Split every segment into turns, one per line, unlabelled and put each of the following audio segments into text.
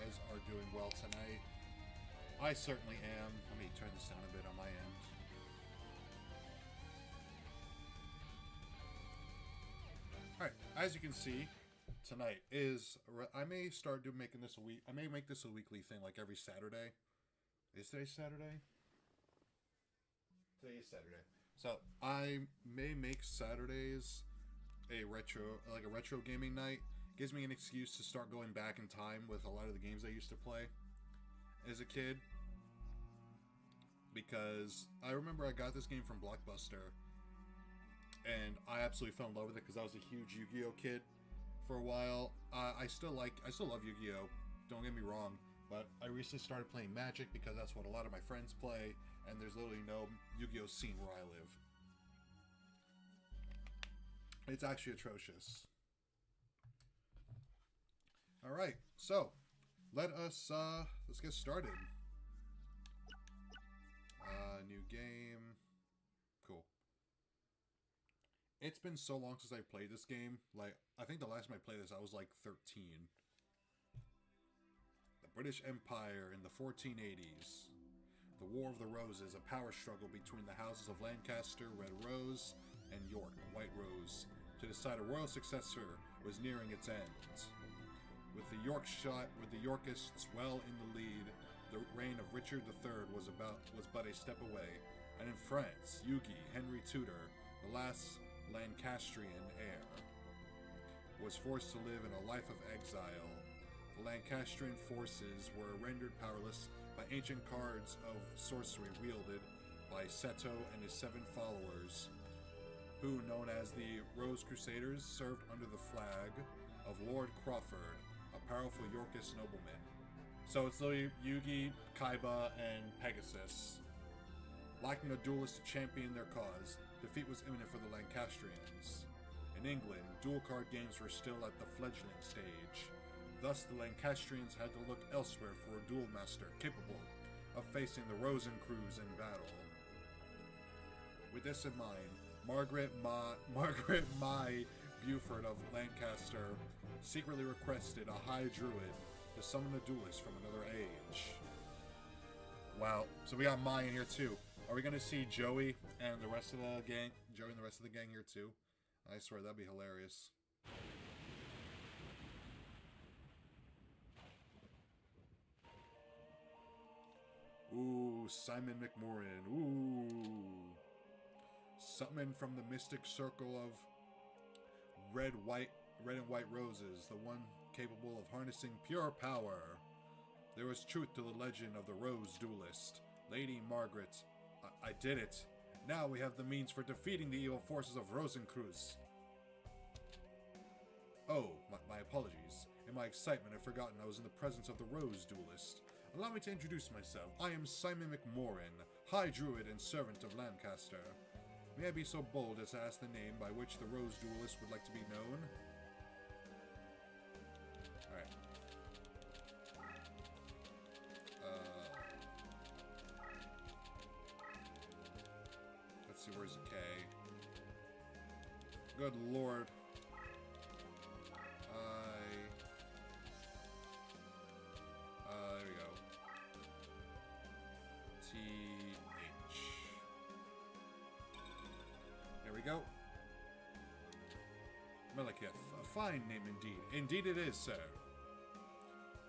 guys are doing well tonight. I certainly am. Let me turn this down a bit on my end. Alright, as you can see, tonight is... I may start making this a week... I may make this a weekly thing, like every Saturday. Is today Saturday? Today is Saturday. So, I may make Saturdays a retro gaming night. Gives me an excuse to start going back in time with a lot of the games I used to play as a kid. Because I remember I got this game from Blockbuster, and I absolutely fell in love with it because I was a huge Yu-Gi-Oh kid for a while. I still love Yu-Gi-Oh, don't get me wrong, but I recently started playing Magic because that's what a lot of my friends play, and there's literally no Yu-Gi-Oh scene where I live. It's actually atrocious. Alright, so let's get started. New game. Cool. It's been so long since I played this game. Like, I think the last time I played this, I was like 13. The British Empire in the 1480s. The War of the Roses, a power struggle between the houses of Lancaster, Red Rose, and York, White Rose, to decide a royal successor was nearing its end. With the Yorkists well in the lead, the reign of Richard III was but a step away, and in France, Yugi, Henry Tudor, the last Lancastrian heir, was forced to live in a life of exile. The Lancastrian forces were rendered powerless by ancient cards of sorcery wielded by Seto and his 7 followers, who, known as the Rose Crusaders, served under the flag of Lord Crawford, a powerful Yorkist nobleman. So it's literally Yugi, Kaiba, and Pegasus. Lacking a duelist to champion their cause, defeat was imminent for the Lancastrians. In England, dual card games were still at the fledgling stage. Thus, the Lancastrians had to look elsewhere for a duel master capable of facing the Rosencrews in battle. With this in mind, Margaret Mai Buford of Lancaster secretly requested a high druid to summon a duelist from another age. Wow, so we got Mai in here too. Are we gonna see Joey and the rest of the gang? Joey and the rest of the gang here too? I swear that'd be hilarious. Ooh, Simon McMorrin. Ooh. Summoned from the mystic circle of red and white roses, the one capable of harnessing pure power. There was truth to the legend of the Rose Duelist. Lady Margaret, I did it. Now we have the means for defeating the evil forces of Rosencreuz. Oh, my apologies. In my excitement, I'd forgotten I was in the presence of the Rose Duelist. Allow me to introduce myself. I am Simon McMorrin, High Druid and servant of Lancaster. May I be so bold as to ask the name by which the Rose Duelist would like to be known? Alright. Let's see, where's the K? Good lord. There we go. T-H. There we go. Melikith, a fine name indeed. Indeed it is, sir.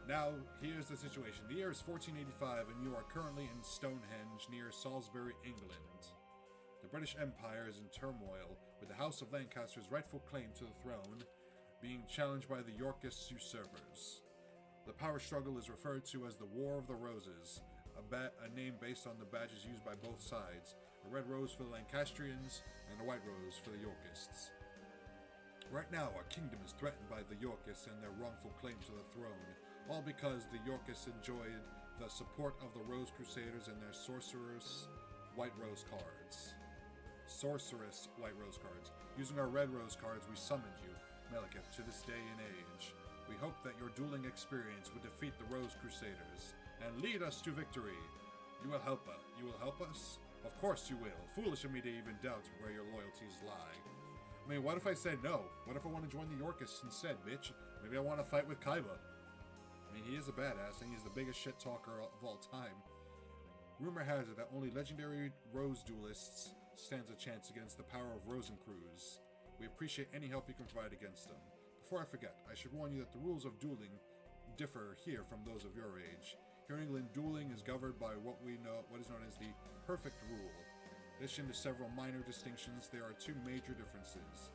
Now, here's the situation. The year is 1485, and you are currently in Stonehenge, near Salisbury, England. The British Empire is in turmoil, with the House of Lancaster's rightful claim to the throne being challenged by the Yorkist usurpers. The power struggle is referred to as the War of the Roses, a name based on the badges used by both sides, a red rose for the Lancastrians and a white rose for the Yorkists. Right now, our kingdom is threatened by the Yorkists and their wrongful claim to the throne, all because the Yorkists enjoyed the support of the Rose Crusaders and their sorcerous white rose cards. Using our red rose cards, we summoned you, Melikith, to this day and age. We hope that your dueling experience would defeat the Rose Crusaders and lead us to victory. You will help us. You will help us? Of course you will. Foolish of me to even doubt where your loyalties lie. I mean, what if I said no? What if I want to join the Yorkists instead, bitch? Maybe I want to fight with Kaiba. I mean, he is a badass, and he's the biggest shit talker of all time. Rumor has it that only legendary Rose Duelists stands a chance against the power of Rosencrews. We appreciate any help you can provide against them. Before I forget, I should warn you that the rules of dueling differ here from those of your age. Here in England, dueling is governed by what is known as the perfect rule. In addition to several minor distinctions, there are two major differences.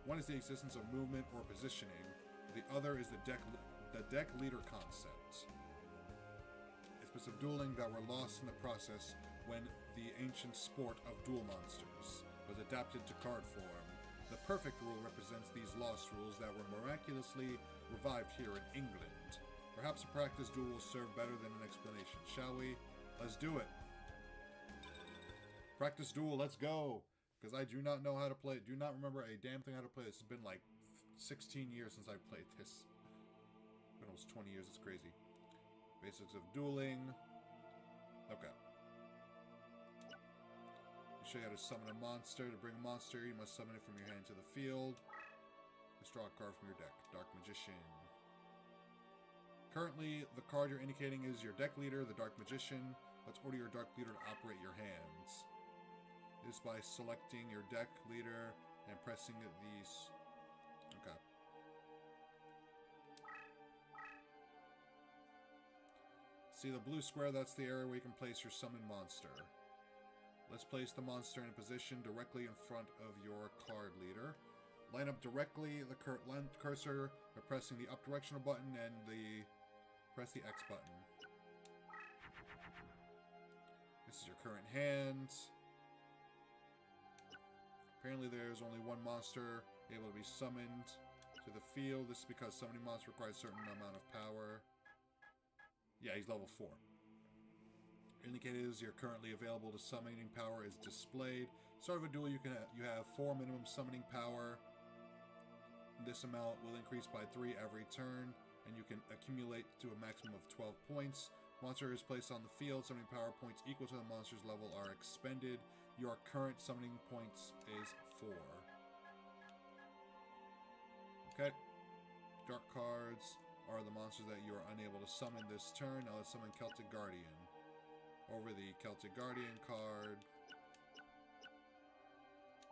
One is the existence of movement or positioning. The other is the deck leader concept. Aspects of dueling that were lost in the process when the ancient sport of duel monsters was adapted to card form. The perfect rule represents these lost rules that were miraculously revived here in England. Perhaps a practice duel will serve better than an explanation, shall we? Let's do it. Practice duel, let's go. Because I do not know how to play it. Do not remember a damn thing how to play this. It's been like 16 years since I played this. It's been almost 20 years, it's crazy. Basics of dueling. Okay. I'll show you how to summon a monster. To bring a monster, you must summon it from your hand to the field. Just draw a card from your deck. Dark Magician. Currently, the card you're indicating is your deck leader, the Dark Magician. Let's order your Dark Leader to operate your hands. This by selecting your deck leader and pressing these. Okay. See the blue square? That's the area where you can place your summoned monster. Let's place the monster in a position directly in front of your card leader. Line up directly the cursor by pressing the up directional button and press the X button. This is your current hand. Apparently there's only one monster able to be summoned to the field. This is because summoning monsters requires a certain amount of power. Yeah, he's level 4. Indicated as you're currently available to summoning power is displayed. Start of a duel, you have 4 minimum summoning power. This amount will increase by 3 every turn, and you can accumulate to a maximum of 12 points. Monster is placed on the field. Summoning power points equal to the monster's level are expended. Your current summoning points is 4. Okay. Dark cards are the monsters that you are unable to summon this turn. Now let's summon Celtic Guardian. Over the Celtic Guardian card,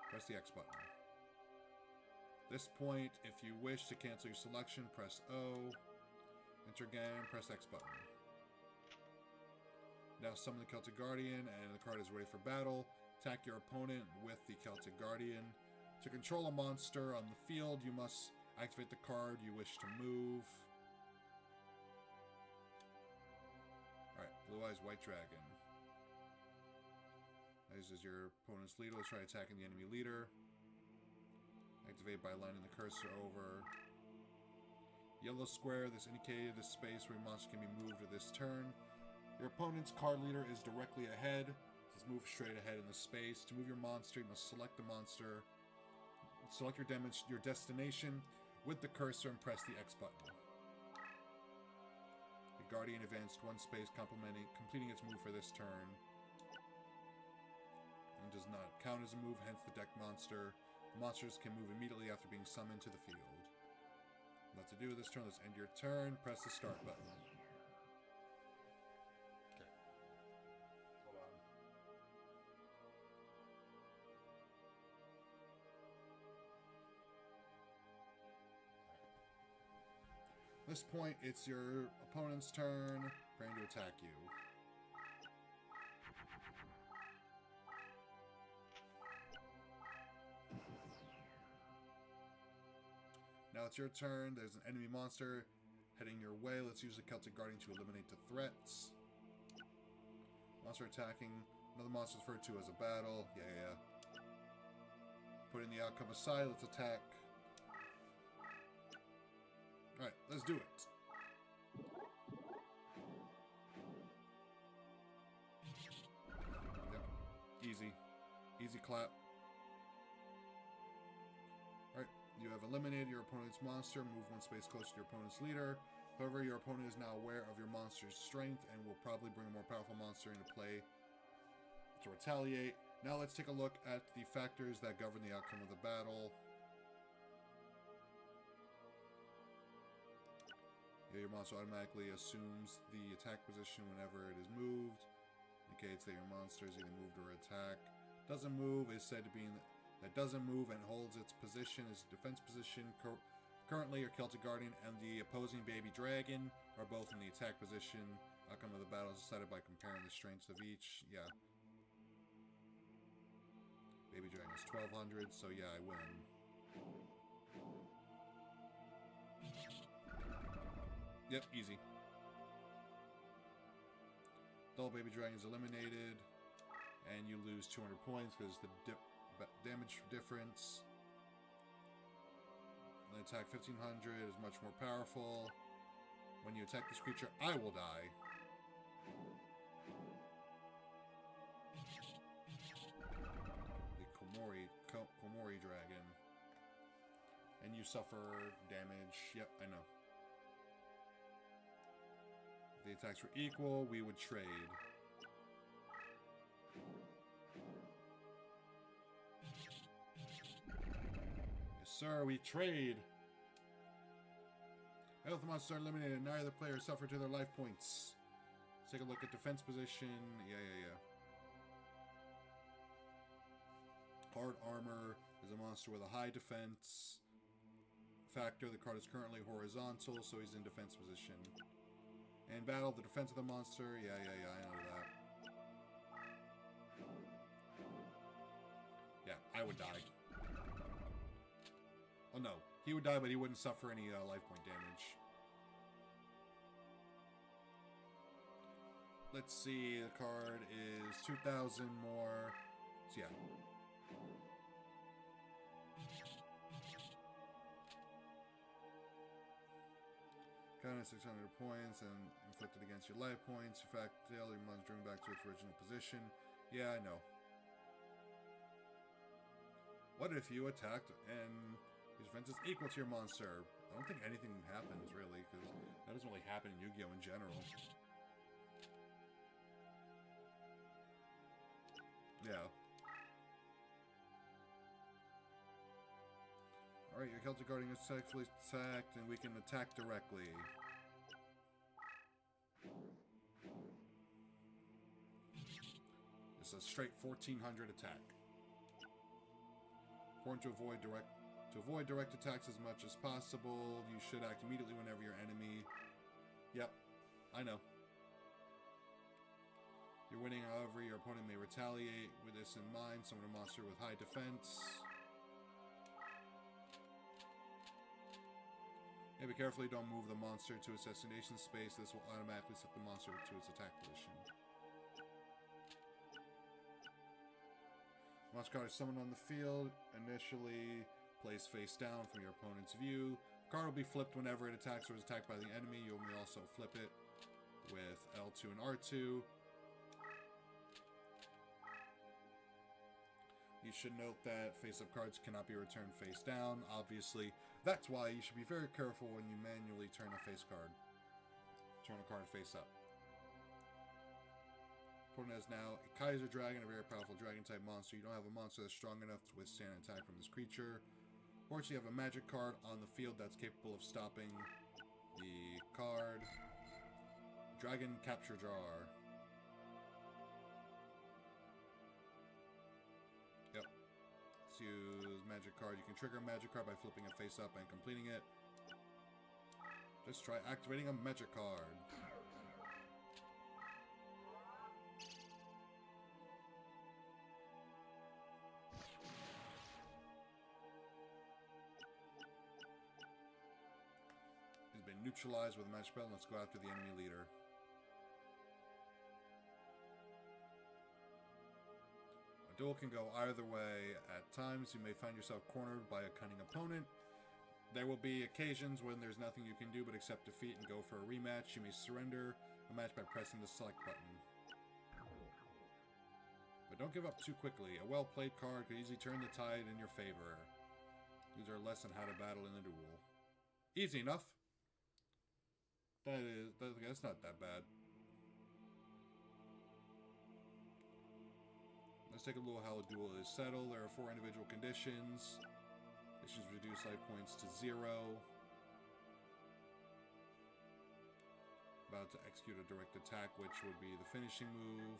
press the X button. This point, if you wish to cancel your selection, press O. Enter again, press X button. Now summon the Celtic Guardian, and the card is ready for battle. Attack your opponent with the Celtic Guardian. To control a monster on the field, you must activate the card you wish to move. Alright, Blue Eyes White Dragon. This is your opponent's leader. Let's try attacking the enemy leader. Activate by lining the cursor over. Yellow square, this indicated the space where your monster can be moved with this turn. Your opponent's card leader is directly ahead. Just move straight ahead in the space. To move your monster, you must select the monster. Select your destination with the cursor and press the X button. The Guardian advanced 1 space, completing its move for this turn. And does not count as a move, hence the deck monster. Monsters can move immediately after being summoned to the field. What to do with this turn? Let's end your turn. Press the start button. Okay. Hold on. At this point, it's your opponent's turn, preparing to attack you. Now it's your turn. There's an enemy monster heading your way. Let's use the Celtic Guardian to eliminate the threats. Monster attacking. Another monster is referred to as a battle. Yeah. Putting the outcome aside, let's attack. Alright, let's do it. Yep. Easy. Easy clap. Alright. You have eliminated your opponent's monster. Move 1 space closer to your opponent's leader. However, your opponent is now aware of your monster's strength and will probably bring a more powerful monster into play to retaliate. Now let's take a look at the factors that govern the outcome of the battle. Your monster automatically assumes the attack position whenever it is moved. Indicates that your monster is either moved or attack. Doesn't move is said to be that doesn't move and holds its position as defense position. Currently, your Celtic Guardian and the opposing baby dragon are both in the attack position. Outcome of the battle is decided by comparing the strengths of each. Yeah. Baby dragon is 1200, so yeah, I win. Yep, easy. Dull baby dragon is eliminated, and you lose 200 points because the damage difference. And attack 1500 is much more powerful. When you attack this creature, I will die. The Komori dragon. And you suffer damage. Yep, I know. If the attacks were equal, we would trade. Yes, sir, we trade. Health monsters are eliminated. Neither player suffered to their life points. Let's take a look at defense position. Yeah. Hard armor is a monster with a high defense factor. The card is currently horizontal, so he's in defense position. In battle, the defense of the monster. Yeah, I know that. Yeah, I would die. Oh no, he would die, but he wouldn't suffer any life point damage. Let's see, the card is 2,000 more. So yeah. Counted 600 points and inflicted against your life points. In fact, your monster drew back to its original position. Yeah, I know. What if you attacked and your defense is equal to your monster? I don't think anything happens, really, because that doesn't really happen in Yu-Gi-Oh! In general. Yeah. Alright, your Celtic Guardian is successfully attacked, and we can attack directly. It's a straight 1400 attack. Important to avoid direct attacks as much as possible. You should act immediately whenever your enemy... Yep, I know. You're winning, however, your opponent may retaliate. With this in mind, summon a monster with high defense. Yeah, be careful you don't move the monster to its destination space. This will automatically set the monster to its attack position. Monster card is summoned on the field. Initially, placed face down from your opponent's view. Card will be flipped whenever it attacks or is attacked by the enemy. You may also flip it with L2 and R2. You should note that face-up cards cannot be returned face down, obviously. That's why you should be very careful when you manually turn a card face up. Opponent has now a Kaiser Dragon, a very powerful dragon-type monster. You don't have a monster that's strong enough to withstand an attack from this creature. Fortunately, you have a magic card on the field that's capable of stopping the card. Dragon Capture Jar. Yep. Let's use magic card. You can trigger a magic card by flipping it face up and completing it. Just try activating a magic card. He's been neutralized with a magic spell. Let's go after the enemy leader. A duel can go either way. At times, you may find yourself cornered by a cunning opponent. There will be occasions when there's nothing you can do but accept defeat and go for a rematch. You may surrender a match by pressing the select button. But don't give up too quickly. A well-played card could easily turn the tide in your favor. These are a lesson how to battle in a duel. Easy enough. That's not that bad. Let's take a look at how a duel is settled. There are 4 individual conditions. Conditions reduce life points to 0. to execute a direct attack, which would be the finishing move.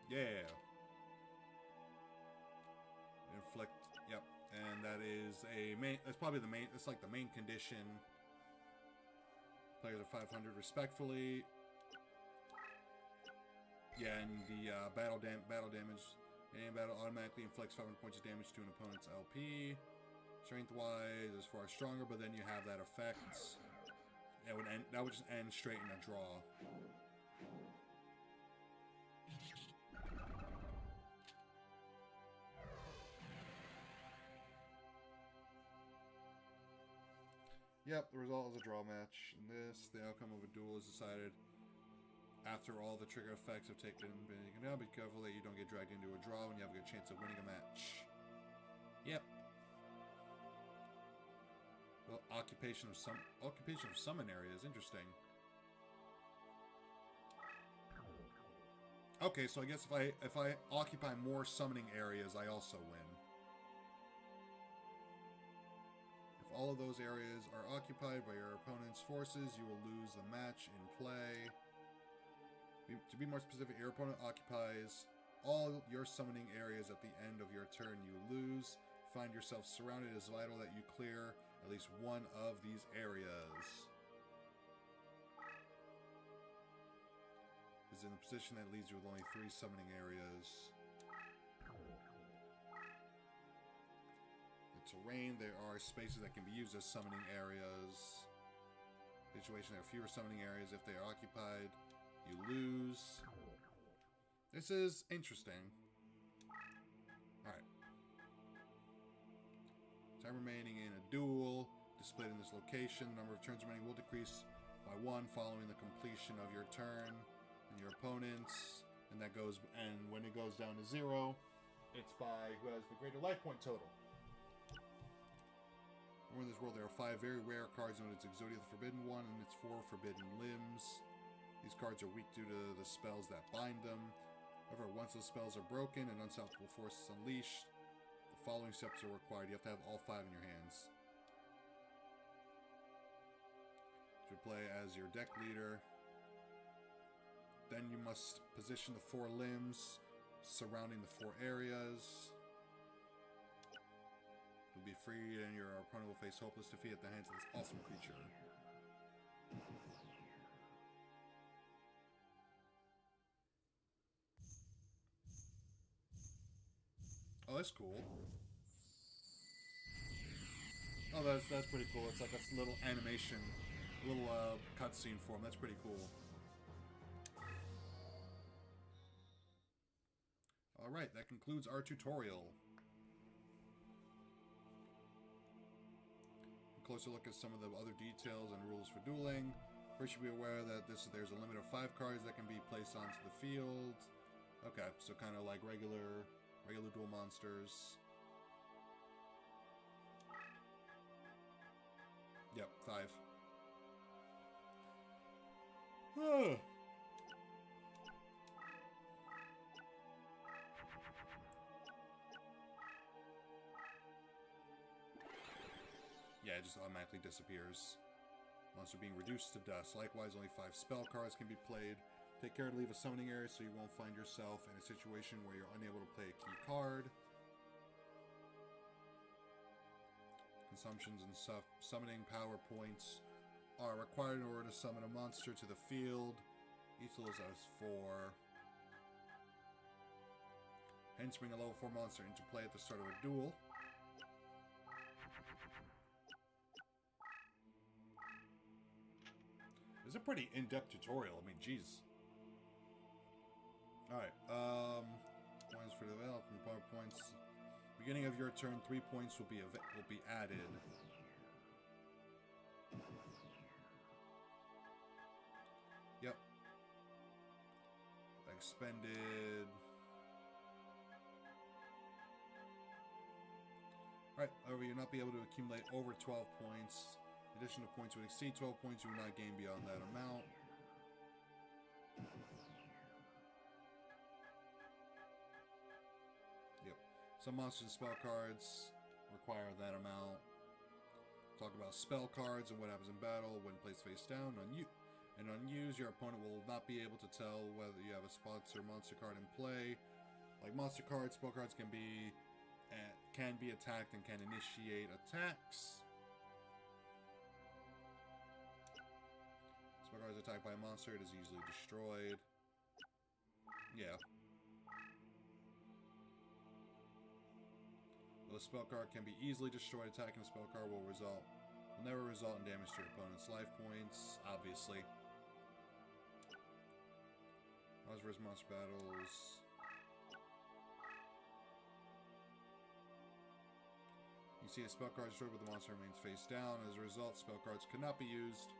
Yeah. Inflict. Yep. And that is a main. That's probably the main. It's like the main condition. Players are 500 respectfully. Yeah, and the battle damage. And battle automatically inflicts 500 points of damage to an opponent's LP. Strength-wise, is far stronger, but then you have that effect. That would just end straight in a draw. Yep, the result is a draw match. In this, the outcome of a duel is decided after all the trigger effects have been taken down. Be careful that you don't get dragged into a draw when you have a good chance of winning a match. Yep. Well, occupation of summon area is interesting. Okay, so I guess if I occupy more summoning areas, I also win. If all of those areas are occupied by your opponent's forces, you will lose the match in play. To be more specific, your opponent occupies all your summoning areas at the end of your turn. You lose. Find yourself surrounded. It is vital that you clear at least one of these areas. Is in the position that leaves you with only 3 summoning areas. The terrain, there are spaces that can be used as summoning areas. Situation, there are fewer summoning areas. If they are occupied, you lose. This is interesting. Alright. Time remaining in a duel. Displayed in this location. Number of turns remaining will decrease by 1 following the completion of your turn. And your opponent's. And when it goes down to 0, it's by who has the greater life point total. In this world, there are 5 very rare cards known as Exodia the Forbidden One, and its 4 Forbidden Limbs. These cards are weak due to the spells that bind them. However, once those spells are broken and unstoppable force is unleashed, the following steps are required. You have to have all 5 in your hands. You play as your deck leader. Then you must position the 4 limbs surrounding the 4 areas. You'll be free and your opponent will face hopeless defeat at the hands of this awesome creature. Oh, that's cool. Oh, that's pretty cool. It's like a little animation, a little cutscene for him. That's pretty cool. Alright, that concludes our tutorial. A closer look at some of the other details and rules for dueling. First, you should be aware that there's a limit of 5 cards that can be placed onto the field. Okay, so kind of like regular duel monsters. Yep, 5. Yeah, it just automatically disappears. Monster being reduced to dust. Likewise, only 5 spell cards can be played. Take care to leave a summoning area so you won't find yourself in a situation where you're unable to play a key card. Consumptions and summoning power points are required in order to summon a monster to the field. Each of those has 4. Hence, bring a level 4 monster into play at the start of a duel. It's a pretty in-depth tutorial. I mean, jeez. Alright, points for development, power points. Beginning of your turn, 3 points will be added. Yep. Expended. Alright, however, you'll not be able to accumulate over 12 points. Additional points would exceed 12 points, you will not gain beyond that amount. Some monsters and spell cards require that amount. Talk about spell cards and what happens in battle when placed face down. And unused, your opponent will not be able to tell whether you have a sponsor monster card in play. Like monster cards, spell cards can be attacked and can initiate attacks. Spell cards attacked by a monster, it is easily destroyed. Yeah. Well, the spell card can be easily destroyed. Attacking a spell card will never result in damage to your opponent's life points, obviously. Monster vs. monster battles. You see a spell card destroyed, but the monster remains face down. As a result, spell cards cannot be used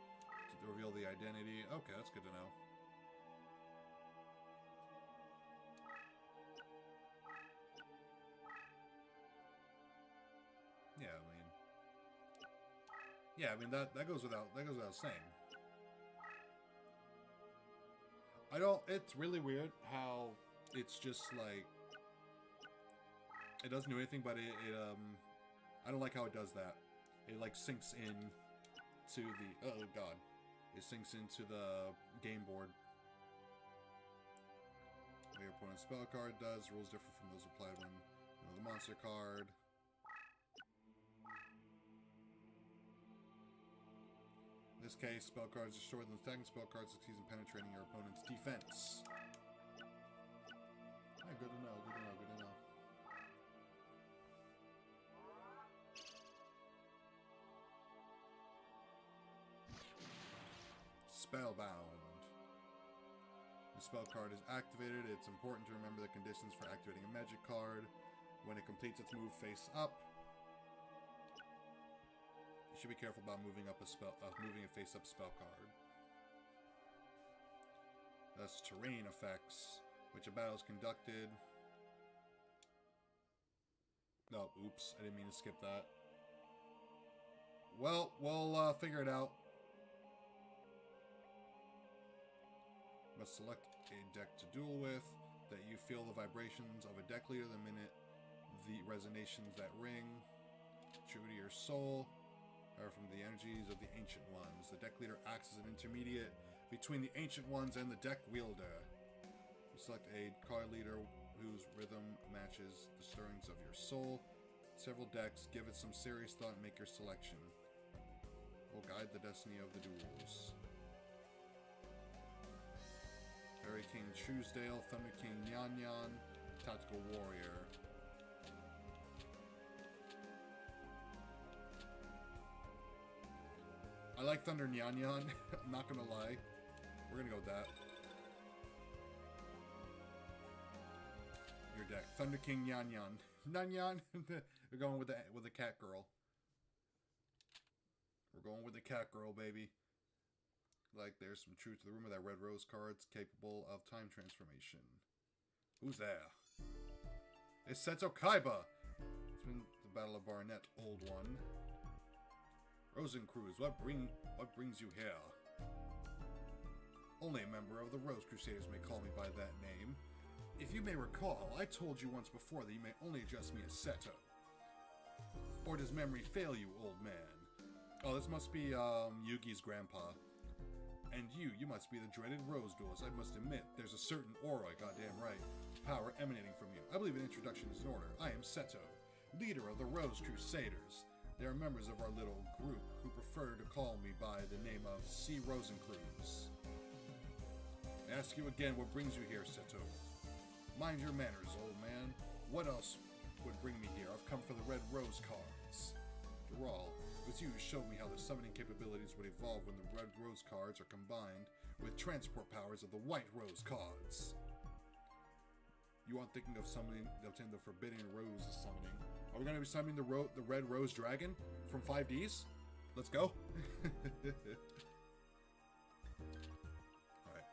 to reveal the identity. Okay, that's good to know. Yeah, I mean that goes without saying. It's really weird how it's just like it doesn't do anything, but I don't like how it does that. It like sinks in to the it sinks into the game board. What your opponent's spell card does, rules differ from those applied when the monster card. In this case, spell cards destroyed and the attacking spell card succeeds in penetrating your opponent's defense. Yeah, good to know, good to know, good to know. Spellbound. The spell card is activated. It's important to remember the conditions for activating a magic card. When it completes its move face up, you should be careful about moving a face-up spell card. That's terrain effects, which a battle is conducted. No, oops, I didn't mean to skip that. Well, we'll figure it out. Must select a deck to duel with. That you feel the vibrations of a deck leader the minute the resonations that ring. True to your soul. Are from the energies of the Ancient Ones. The deck leader acts as an intermediate between the Ancient Ones and the deck wielder. You select a card leader whose rhythm matches the stirrings of your soul. Several decks, give it some serious thought and make your selection. Will guide the destiny of the duels. Fairy King Truesdale, Thunder King Nyan Nyan, Tactical Warrior. I like Thunder Nyan Nyan, I'm not gonna lie. We're gonna go with that. Your deck. Thunder King Nyan Nyan. Nyan Nyan. We're going with the cat girl. We're going with the cat girl, baby. Like there's some truth to the rumor that Red Rose card's capable of time transformation. Who's there? It's Seto Kaiba! It's been the Battle of Barnet, Old One. Rosencruz, what brings you here? Only a member of the Rose Crusaders may call me by that name. If you may recall, I told you once before that you may only address me as Seto. Or does memory fail you, old man? Oh, this must be Yugi's grandpa. And you must be the dreaded Rose Duelist. I must admit, there's a certain aura, goddamn right, power emanating from you. I believe an introduction is in order. I am Seto, leader of the Rose Crusaders. They are members of our little group who prefer to call me by the name of C. Rosencruz. I ask you again, what brings you here, Seto? Mind your manners, old man. What else would bring me here? I've come for the Red Rose cards. After all, it was you who showed me how the summoning capabilities would evolve when the Red Rose cards are combined with transport powers of the White Rose cards. You aren't thinking of summoning the Forbidden Rose summoning. Are we going to be summoning the Red Rose Dragon from 5Ds? Let's go. Alright.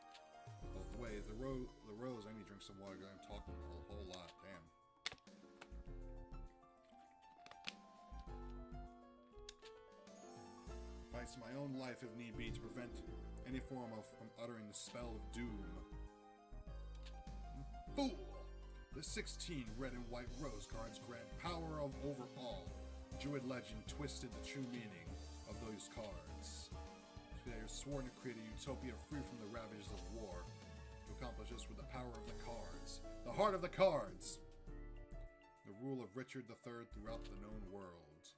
Both ways. The rose, I need to drink some water because I'm talking a whole lot. Damn. Fights my own life if need be to prevent any form of from uttering the spell of doom. Fool! The 16 red and white rose cards grant power over all. Druid legend twisted the true meaning of those cards. They are sworn to create a utopia free from the ravages of war. To accomplish this with the power of the cards. The heart of the cards! The rule of Richard III throughout the known world.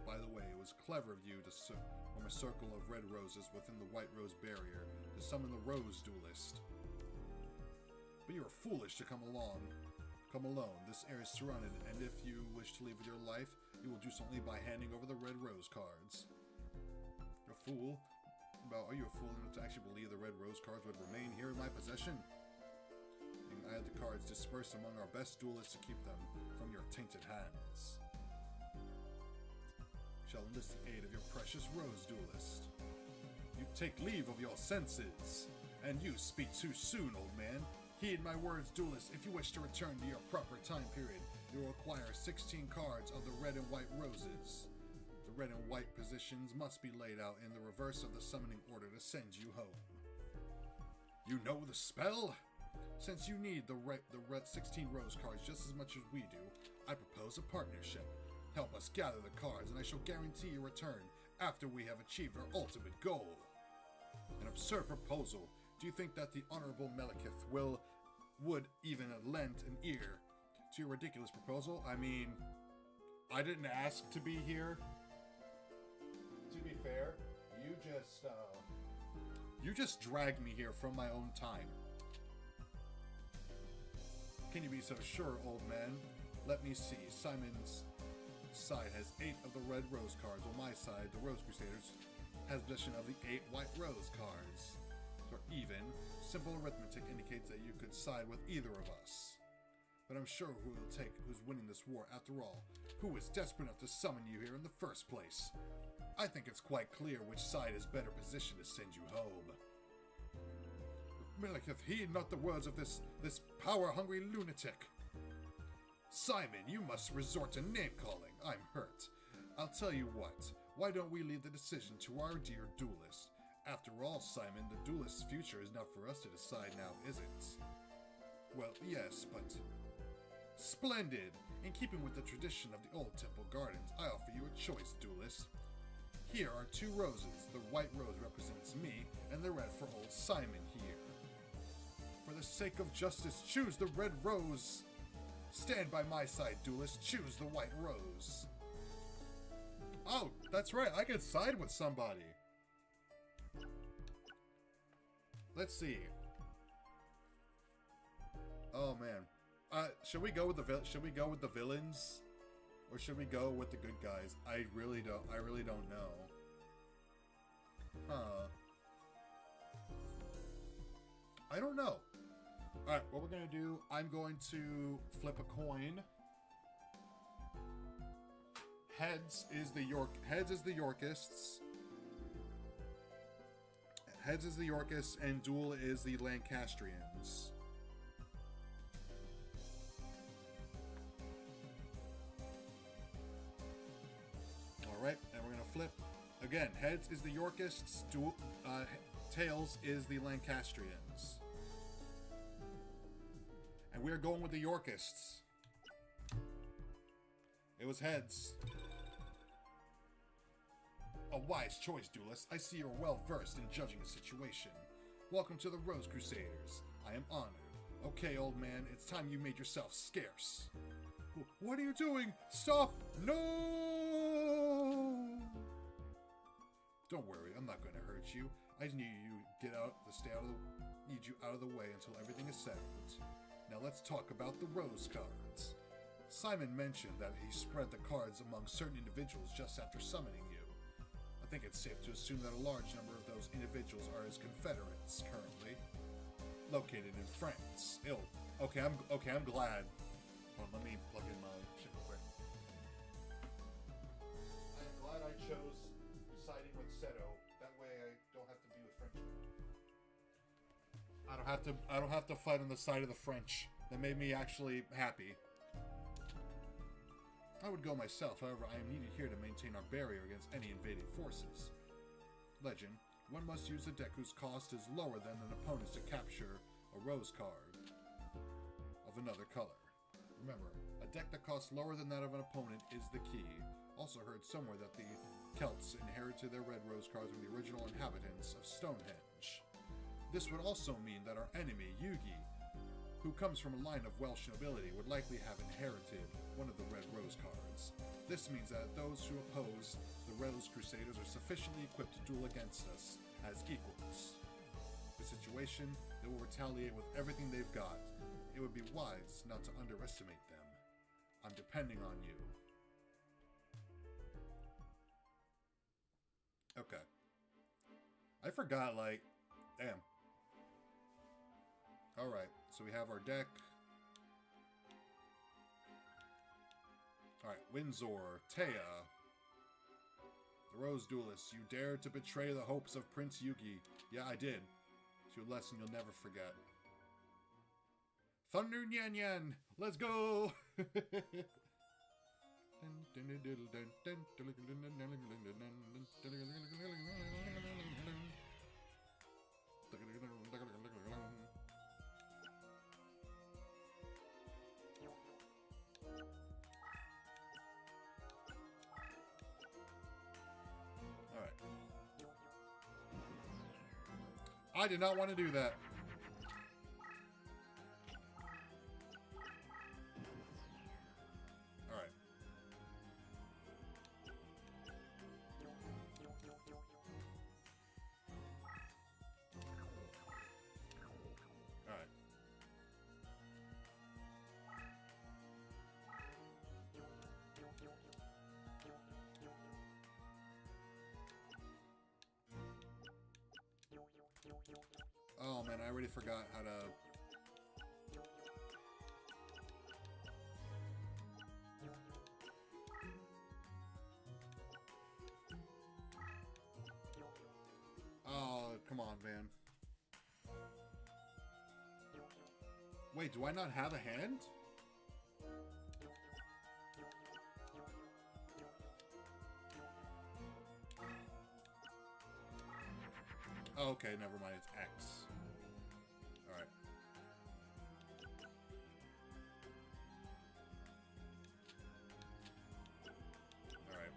By the way, it was clever of you to form a circle of red roses within the white rose barrier to summon the Rose Duelist. But you are foolish to come alone. This area is surrounded, and if you wish to leave with your life, you will do so only by handing over the red rose cards. A fool? Are you a fool enough to actually believe the red rose cards would remain here in my possession? And I had the cards dispersed among our best duelists to keep them from your tainted hands. Shall enlist the aid of your precious Rose Duelist. You take leave of your senses, and you speak too soon, old man. Heed my words, duelist. If you wish to return to your proper time period, you will acquire 16 cards of the red and white roses. The red and white positions must be laid out in the reverse of the summoning order to send you home. You know the spell? Since you need the 16 rose cards just as much as we do, I propose a partnership. Help us gather the cards, and I shall guarantee your return after we have achieved our ultimate goal. An absurd proposal. Do you think that the Honorable Melekith would even lend an ear to your ridiculous proposal? I mean, I didn't ask to be here. To be fair, you just dragged me here from my own time. Can you be so sure, old man? Let me see. Simon's side has 8 of the red rose cards, while my side, the Rose Crusaders, has possession of the 8 white rose cards. Or even, simple arithmetic indicates that you could side with either of us. But I'm sure who's winning this war after all. Who is desperate enough to summon you here in the first place? I think it's quite clear which side is better positioned to send you home. Melekith, heed not the words of this power-hungry lunatic. Simon, you must resort to name-calling. I'm hurt. I'll tell you what. Why don't we leave the decision to our dear duelist? After all, Simon, the duelist's future is not for us to decide now, is it? Well, yes, but... Splendid! In keeping with the tradition of the old temple gardens, I offer you a choice, duelist. Here are 2 roses. The white rose represents me, and the red for old Simon here. For the sake of justice, choose the red rose! Stand by my side, duelist. Choose the white rose. Oh, that's right. I could side with somebody. Let's see. Oh man, should we go with the villains, or should we go with the good guys? I really don't know. Huh? I don't know. All right, what we're gonna do? I'm going to flip a coin. Heads is the Yorkists. Heads is the Yorkists, and Duel is the Lancastrians. Alright, and we're going to flip. Again, Heads is the Yorkists, Tails is the Lancastrians. And we are going with the Yorkists. It was Heads. A wise choice, duelist. I see you're well versed in judging a situation. Welcome to the Rose Crusaders. I am honored. Okay, old man, it's time you made yourself scarce. What are you doing? Stop! No! Don't worry, I'm not going to hurt you. I just need you need you out of the way until everything is settled. Now let's talk about the rose cards. Simon mentioned that he spread the cards among certain individuals just after summoning you. I think it's safe to assume that a large number of those individuals are his confederates currently located in France. Okay, I'm glad. Hold on, let me plug in my shit real quick. I'm glad I chose siding with Seto. That way I don't have to be with Frenchmen. I don't have to fight on the side of the French. That made me actually happy. I would go myself, however, I am needed here to maintain our barrier against any invading forces. Legend, one must use a deck whose cost is lower than an opponent's to capture a rose card of another color. Remember, a deck that costs lower than that of an opponent is the key. Also heard somewhere that the Celts inherited their red rose cards from the original inhabitants of Stonehenge. This would also mean that our enemy, Yugi, who comes from a line of Welsh nobility, would likely have inherited one of the red rose cards. This means that those who oppose the Rose Crusaders are sufficiently equipped to duel against us as equals. The situation, they will retaliate with everything they've got. It would be wise not to underestimate them. I'm depending on you. Okay. I forgot, like... Damn. Alright, so we have our deck. Alright, Windsor, Taya. The Rose Duelists, you dared to betray the hopes of Prince Yugi. Yeah, I did. It's your lesson you'll never forget. Thunder Nyan Nyan! Let's go! Alright. I did not want to do that. Alright. Alright. Oh man, I already forgot how to... Oh, come on, man. Wait, do I not have a hand? Oh, okay, never mind, it's X. Alright. Alright.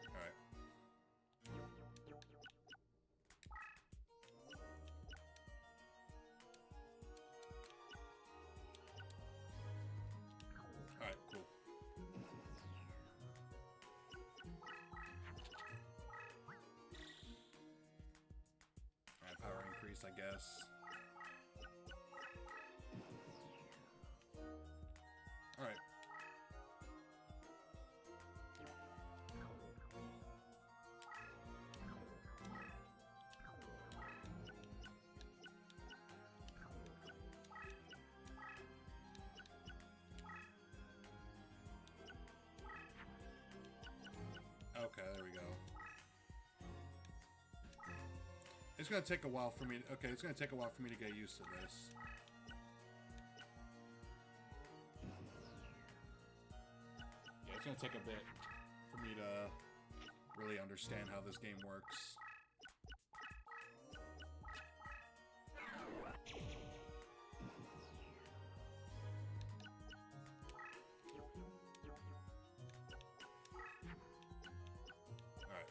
Alright. Alright, cool. Alright, power increase, I guess. Alright. Okay, there we go. It's gonna take a while for me to, okay, it's gonna take a while for me to get used to this. Yeah, it's gonna take a bit for me to really understand how this game works. Alright.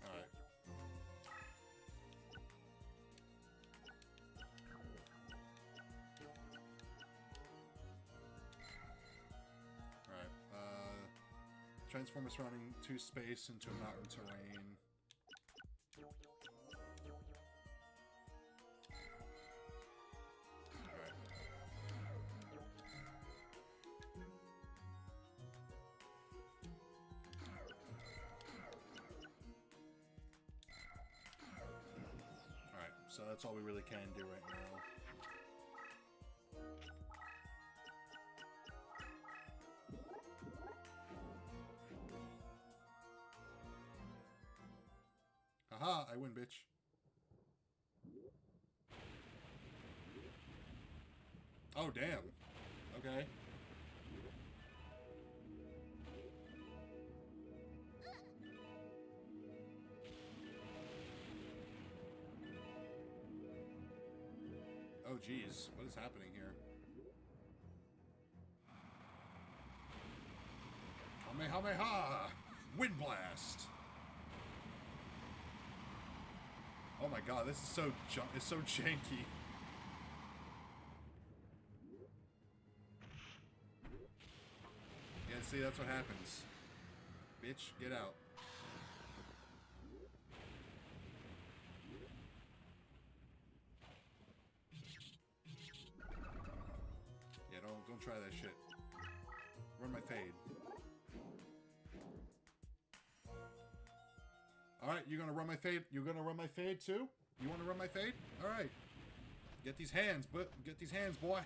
Alright. Alright, transform a surrounding 2 space into a mountain terrain. so that's all we really can do right now. Haha, I win, bitch. Oh, damn. Okay. Oh, geez. What is happening here? Kamehameha! Wind blast! Oh my god, this is so it's so janky. Yeah, see, that's what happens. Bitch, get out. Yeah, don't try that shit. Run my fade. Alright, you're gonna run my fade? You're gonna run my fade too? You wanna run my fade? Alright. Get these hands, get these hands, boy.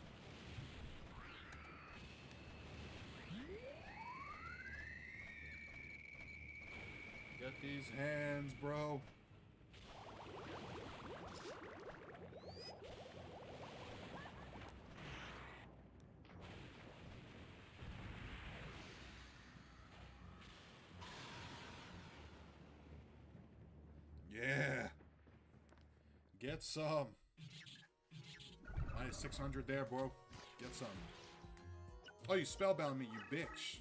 Get these hands, bro. Yeah. Get some. Minus 600 there, bro. Get some. Oh, you spellbound me, you bitch.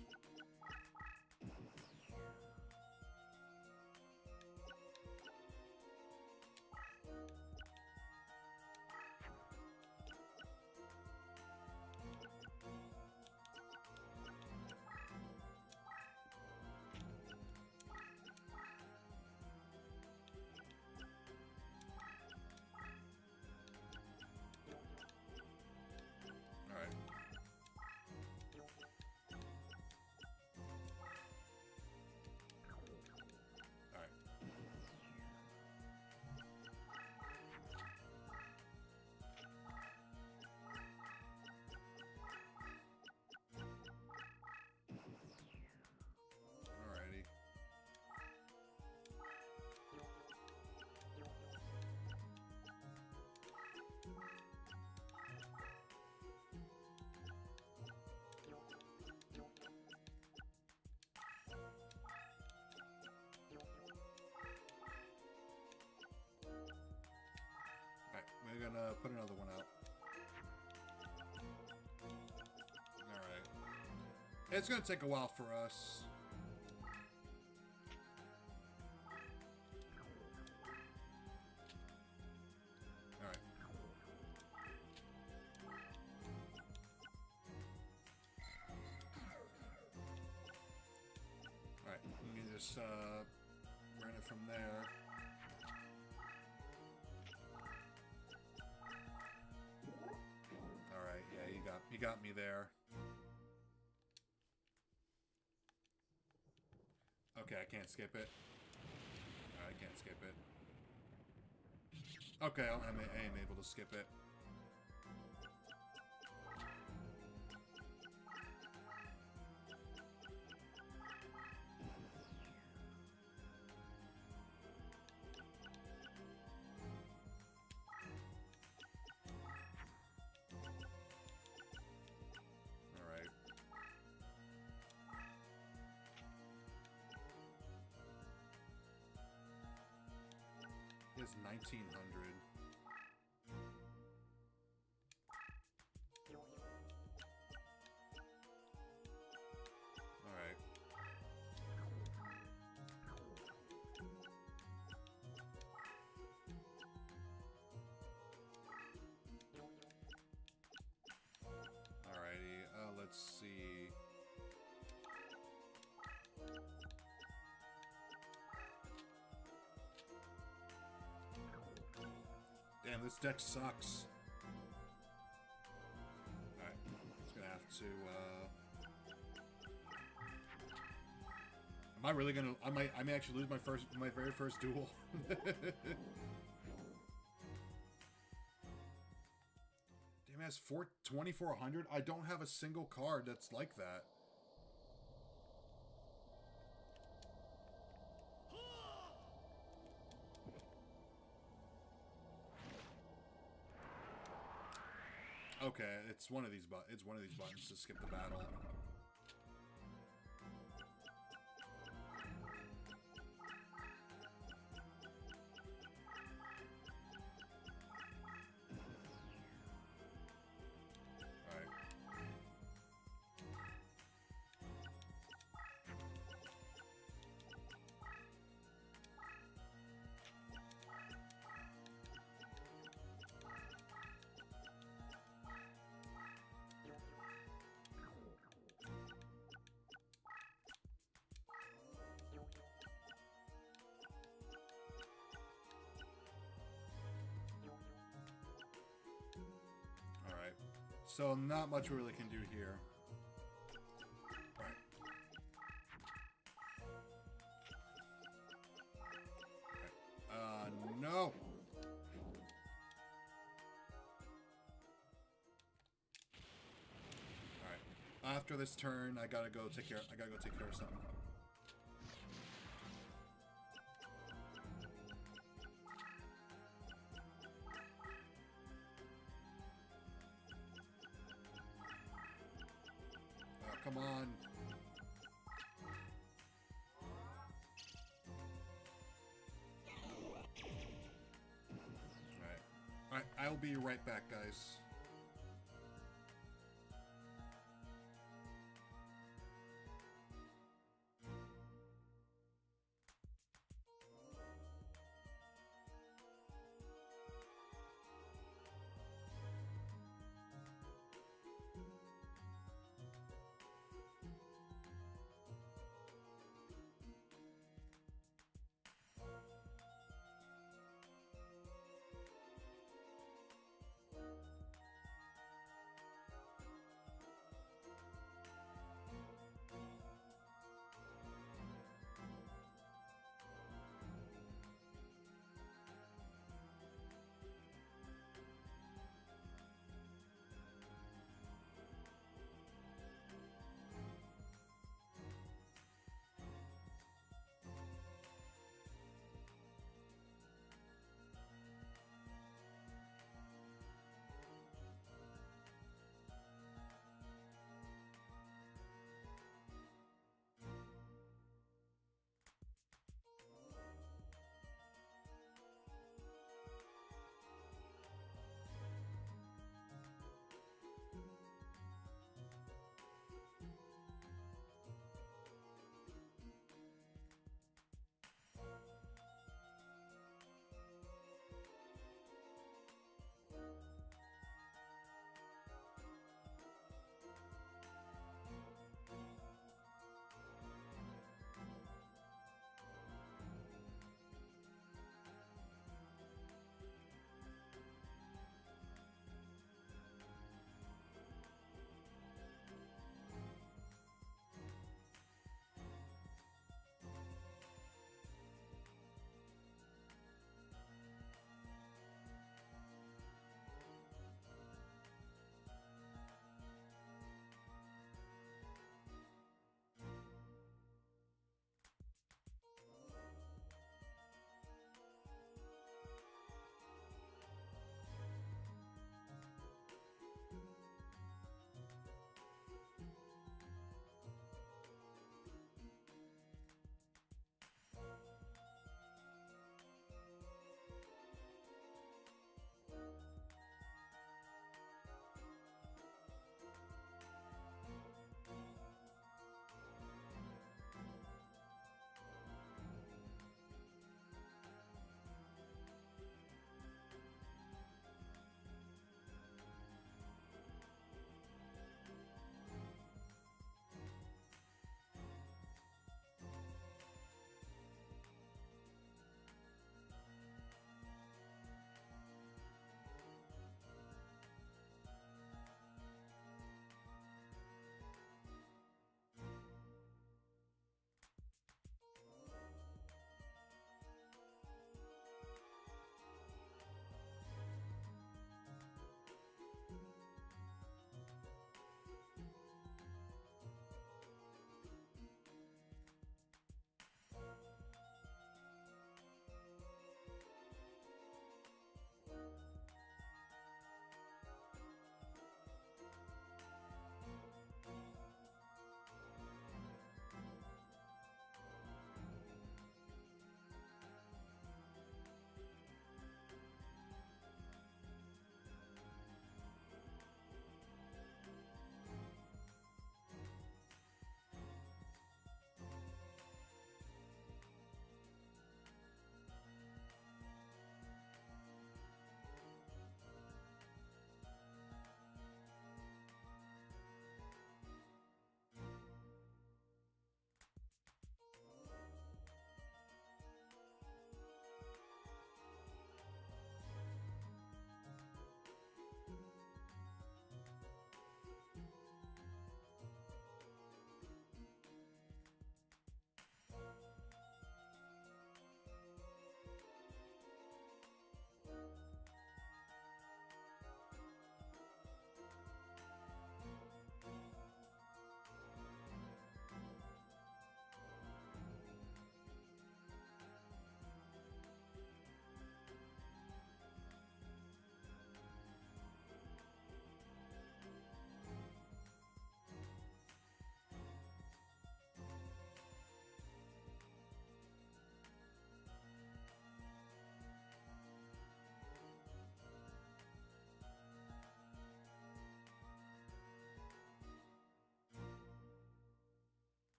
We're gonna put another one out. Alright. It's gonna take a while for us. Alright. Alright, let me just run it from there. He got me there. Okay, I can't skip it. I can't skip it. Okay, I am able to skip it. Is 1900. All right. Alrighty. Let's see. Damn, this deck sucks. Alright, just gonna have to, Am I really gonna... I may actually lose my very first duel. has 2,400? I don't have a single card that's like that. Okay, it's one of these buttons to skip the battle. So not much we really can do here. Alright. Okay. No! Alright. After this turn, I gotta go take care of something. Come on. Alright, I'll be right back, guys.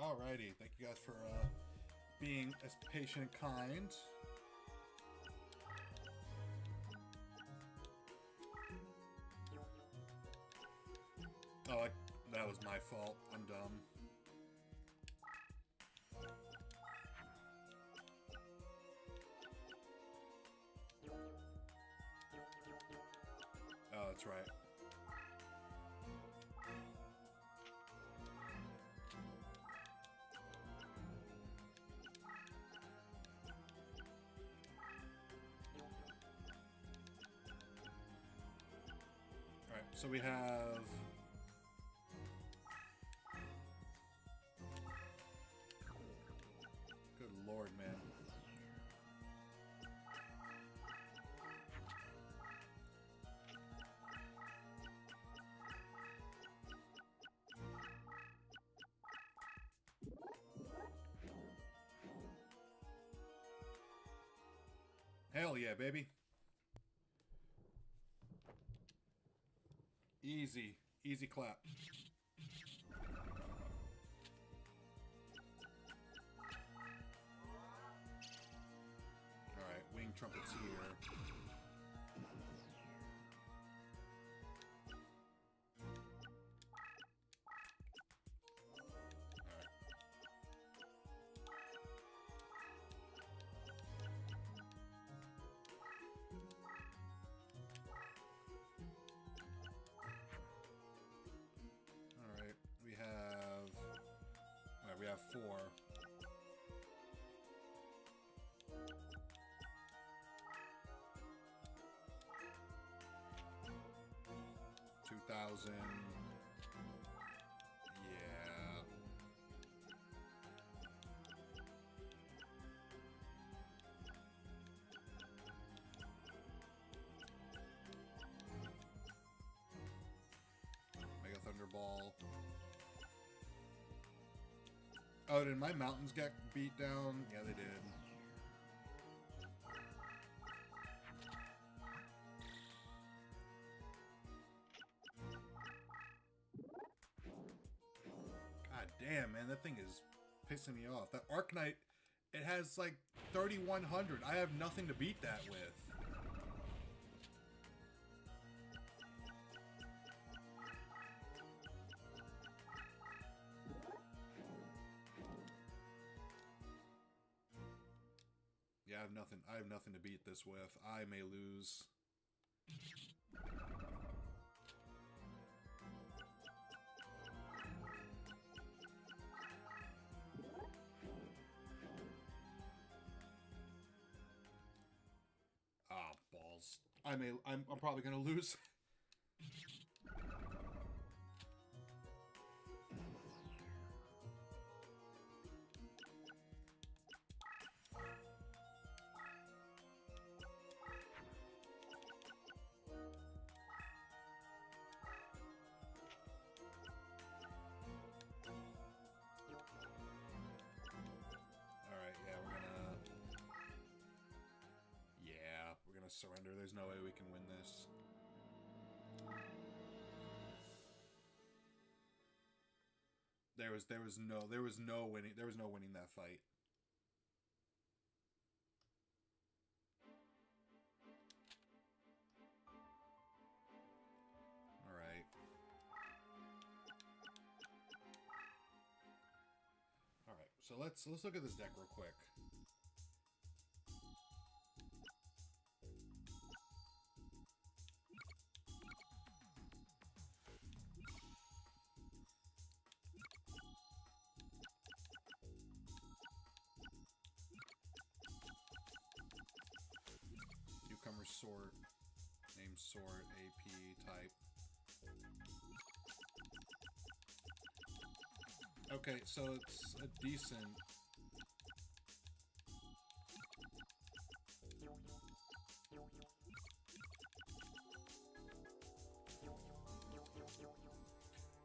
Alrighty, thank you guys for being as patient and kind. Oh, that was my fault. I'm dumb. Oh, that's right. Alright, so we have... Good lord, man. Hell yeah, baby. Easy. Easy clap. Alright, wing trumpets here. We have 4. $2,000. Yeah. Mega Thunderball. Oh, did my mountains get beat down? Yeah, they did. God damn, man, that thing is pissing me off. That Arcanite, it has like 3,100. I have nothing to beat that with. Yeah, I have nothing to beat this with. I may lose. Ah, balls. I'm probably gonna lose. Surrender. There's no way we can win this. There was no winning that fight. All right. All right. So let's look at this deck real quick. Sort, name sort, AP, type. Okay, so it's a decent...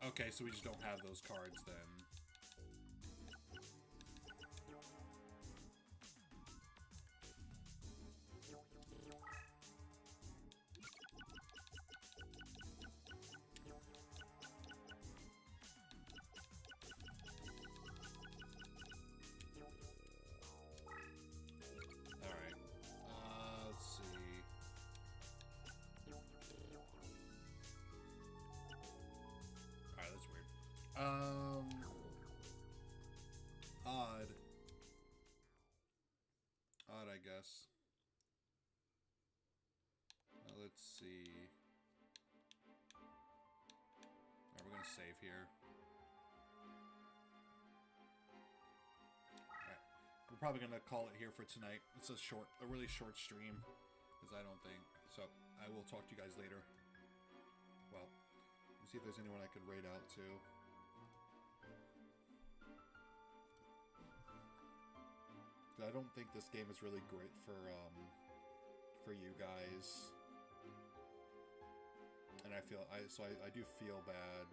Okay, so we just don't have those cards then. guess. Let's see. Alright, we're gonna save here. Alright. We're probably gonna call it here for tonight. It's a really short stream. Because I don't think. So, I will talk to you guys later. Well, let me see if there's anyone I could raid out to. I don't think this game is really great for you guys. And I do feel bad.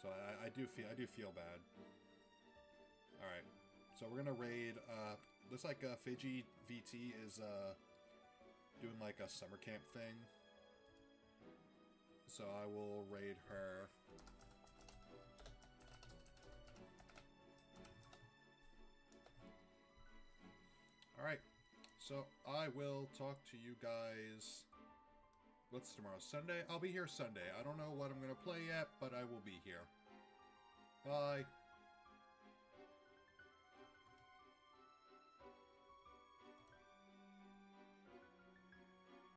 So I do feel bad. All right. So we're gonna raid. Looks like Fiji VT is doing like a summer camp thing. So I will raid her. Alright, so I will talk to you guys. What's tomorrow? Sunday? I'll be here Sunday. I don't know what I'm going to play yet, but I will be here. Bye.